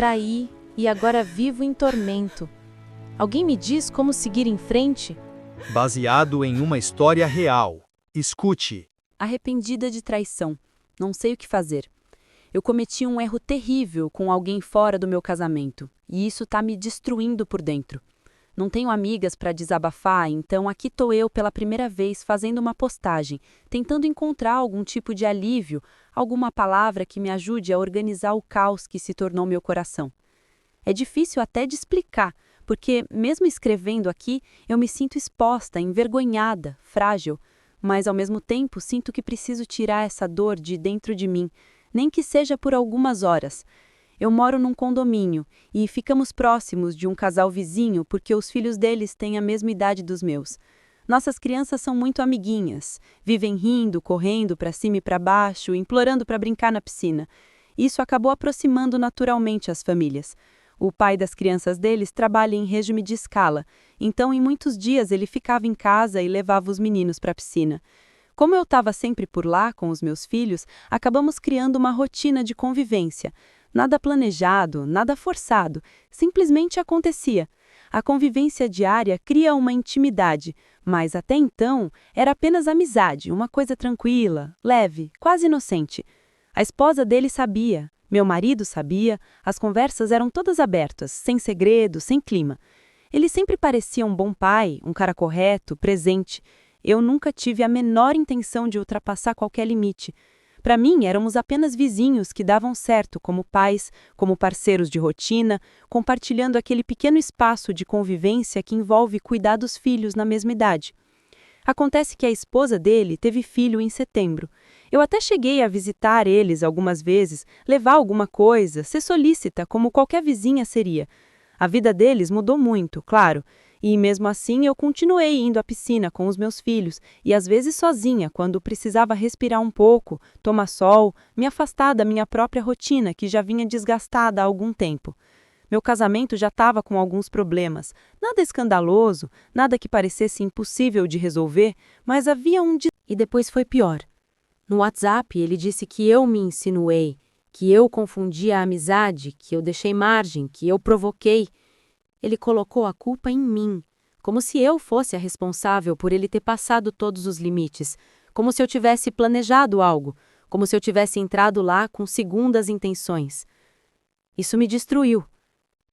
traí e agora vivo em tormento. Alguém me diz como seguir em frente? Baseado em uma história real. Escute. Arrependida de traição. Não sei o que fazer. Eu cometi um erro terrível com alguém fora do meu casamento, e isso tá me destruindo por dentro. Não tenho amigas para desabafar, então aqui estou eu pela primeira vez fazendo uma postagem, tentando encontrar algum tipo de alívio, alguma palavra que me ajude a organizar o caos que se tornou meu coração. É difícil até de explicar, porque mesmo escrevendo aqui, eu me sinto exposta, envergonhada, frágil, mas ao mesmo tempo sinto que preciso tirar essa dor de dentro de mim, nem que seja por algumas horas. Eu moro num condomínio e ficamos próximos de um casal vizinho porque os filhos deles têm a mesma idade dos meus. Nossas crianças são muito amiguinhas, vivem rindo, correndo para cima e para baixo, implorando para brincar na piscina. Isso acabou aproximando naturalmente as famílias. O pai das crianças deles trabalha em regime de escala, então em muitos dias ele ficava em casa e levava os meninos para a piscina. Como eu estava sempre por lá com os meus filhos, acabamos criando uma rotina de convivência. Nada planejado, nada forçado, simplesmente acontecia. A convivência diária cria uma intimidade, mas até então era apenas amizade, uma coisa tranquila, leve, quase inocente. A esposa dele sabia, meu marido sabia, as conversas eram todas abertas, sem segredo, sem clima. Ele sempre parecia um bom pai, um cara correto, presente. Eu nunca tive a menor intenção de ultrapassar qualquer limite. Para mim, éramos apenas vizinhos que davam certo como pais, como parceiros de rotina, compartilhando aquele pequeno espaço de convivência que envolve cuidar dos filhos na mesma idade. Acontece que a esposa dele teve filho em setembro. Eu até cheguei a visitar eles algumas vezes, levar alguma coisa, ser solícita como qualquer vizinha seria. A vida deles mudou muito, claro, e mesmo assim eu continuei indo à piscina com os meus filhos e às vezes sozinha quando precisava respirar um pouco, tomar sol, me afastar da minha própria rotina que já vinha desgastada há algum tempo. Meu casamento já estava com alguns problemas, nada escandaloso, nada que parecesse impossível de resolver, mas havia E depois foi pior. No WhatsApp ele disse que eu me insinuei, que eu confundi a amizade, que eu deixei margem, que eu provoquei. Ele colocou a culpa em mim, como se eu fosse a responsável por ele ter passado todos os limites, como se eu tivesse planejado algo, como se eu tivesse entrado lá com segundas intenções. Isso me destruiu.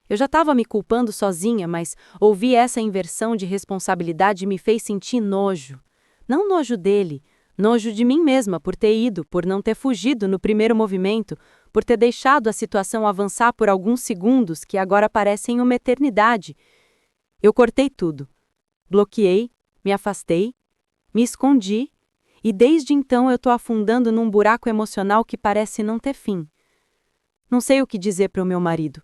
Eu já estava me culpando sozinha, mas ouvir essa inversão de responsabilidade me fez sentir nojo. Não nojo dele, nojo de mim mesma por ter ido, por não ter fugido no primeiro movimento, por ter deixado a situação avançar por alguns segundos que agora parecem uma eternidade. Eu cortei tudo. Bloqueei, me afastei, me escondi, e desde então eu estou afundando num buraco emocional que parece não ter fim. Não sei o que dizer para o meu marido.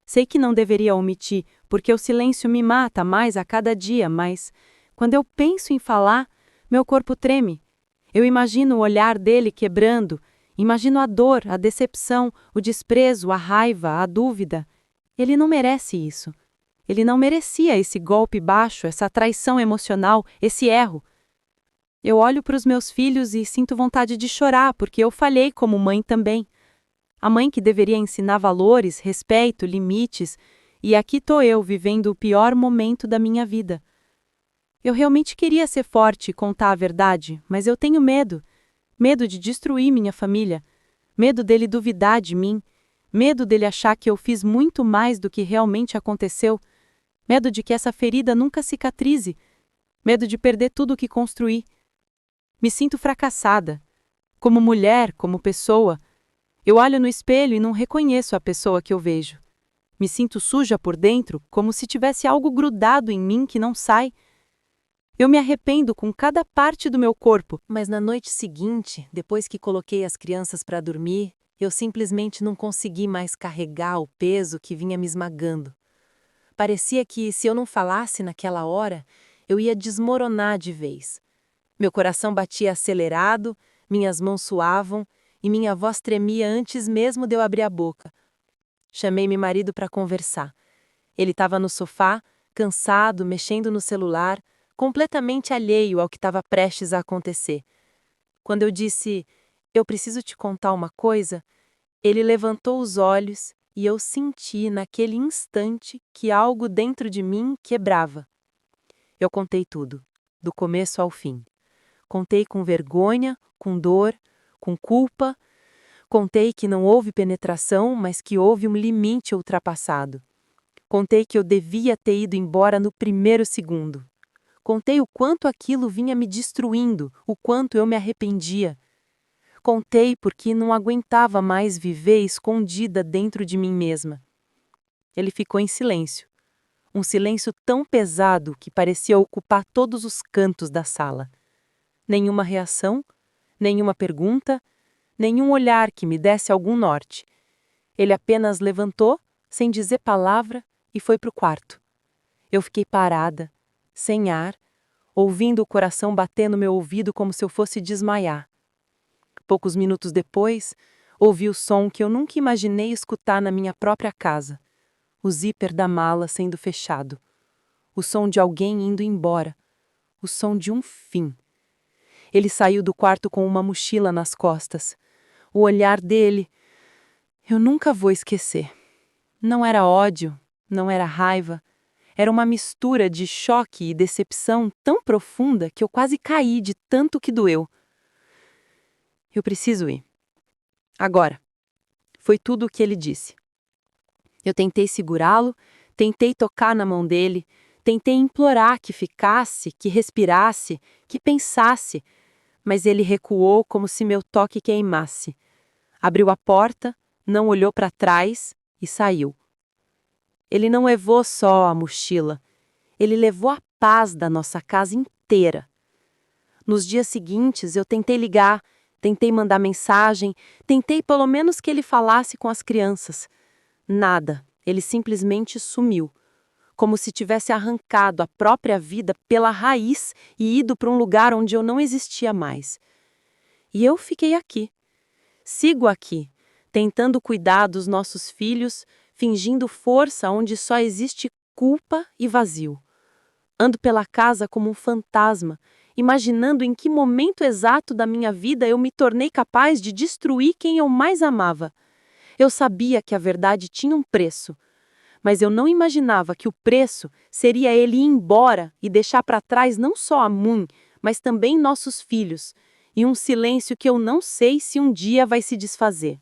Sei que não deveria omitir, porque o silêncio me mata mais a cada dia, mas quando eu penso em falar, meu corpo treme. Eu imagino o olhar dele quebrando, imagino a dor, a decepção, o desprezo, a raiva, a dúvida. Ele não merece isso. Ele não merecia esse golpe baixo, essa traição emocional, esse erro. Eu olho para os meus filhos e sinto vontade de chorar, porque eu falhei como mãe também. A mãe que deveria ensinar valores, respeito, limites, e aqui estou eu vivendo o pior momento da minha vida. Eu realmente queria ser forte e contar a verdade, mas eu tenho medo. Medo de destruir minha família. Medo dele duvidar de mim. Medo dele achar que eu fiz muito mais do que realmente aconteceu. Medo de que essa ferida nunca cicatrize. Medo de perder tudo o que construí. Me sinto fracassada. Como mulher, como pessoa. Eu olho no espelho e não reconheço a pessoa que eu vejo. Me sinto suja por dentro, como se tivesse algo grudado em mim que não sai. Eu me arrependo com cada parte do meu corpo, mas na noite seguinte, depois que coloquei as crianças para dormir, eu simplesmente não consegui mais carregar o peso que vinha me esmagando. Parecia que, se eu não falasse naquela hora, eu ia desmoronar de vez. Meu coração batia acelerado, minhas mãos suavam e minha voz tremia antes mesmo de eu abrir a boca. Chamei meu marido para conversar. Ele estava no sofá, cansado, mexendo no celular, completamente alheio ao que estava prestes a acontecer. Quando eu disse, eu preciso te contar uma coisa, ele levantou os olhos e eu senti naquele instante que algo dentro de mim quebrava. Eu contei tudo, do começo ao fim. Contei com vergonha, com dor, com culpa. Contei que não houve penetração, mas que houve um limite ultrapassado. Contei que eu devia ter ido embora no primeiro segundo. Contei o quanto aquilo vinha me destruindo, o quanto eu me arrependia. Contei porque não aguentava mais viver escondida dentro de mim mesma. Ele ficou em silêncio. Um silêncio tão pesado que parecia ocupar todos os cantos da sala. Nenhuma reação, nenhuma pergunta, nenhum olhar que me desse algum norte. Ele apenas levantou, sem dizer palavra, e foi para o quarto. Eu fiquei parada, sem ar, ouvindo o coração bater no meu ouvido como se eu fosse desmaiar. Poucos minutos depois, ouvi o som que eu nunca imaginei escutar na minha própria casa. O zíper da mala sendo fechado. O som de alguém indo embora. O som de um fim. Ele saiu do quarto com uma mochila nas costas. O olhar dele, eu nunca vou esquecer. Não era ódio, não era raiva. Era uma mistura de choque e decepção tão profunda que eu quase caí de tanto que doeu. Eu preciso ir. Agora. Foi tudo o que ele disse. Eu tentei segurá-lo, tentei tocar na mão dele, tentei implorar que ficasse, que respirasse, que pensasse, mas ele recuou como se meu toque queimasse. Abriu a porta, não olhou para trás e saiu. Ele não levou só a mochila, ele levou a paz da nossa casa inteira. Nos dias seguintes, eu tentei ligar, tentei mandar mensagem, tentei pelo menos que ele falasse com as crianças. Nada, ele simplesmente sumiu, como se tivesse arrancado a própria vida pela raiz e ido para um lugar onde eu não existia mais. E eu fiquei aqui. Sigo aqui, tentando cuidar dos nossos filhos, fingindo força onde só existe culpa e vazio. Ando pela casa como um fantasma, imaginando em que momento exato da minha vida eu me tornei capaz de destruir quem eu mais amava. Eu sabia que a verdade tinha um preço, mas eu não imaginava que o preço seria ele ir embora e deixar para trás não só a mim, mas também nossos filhos, e um silêncio que eu não sei se um dia vai se desfazer.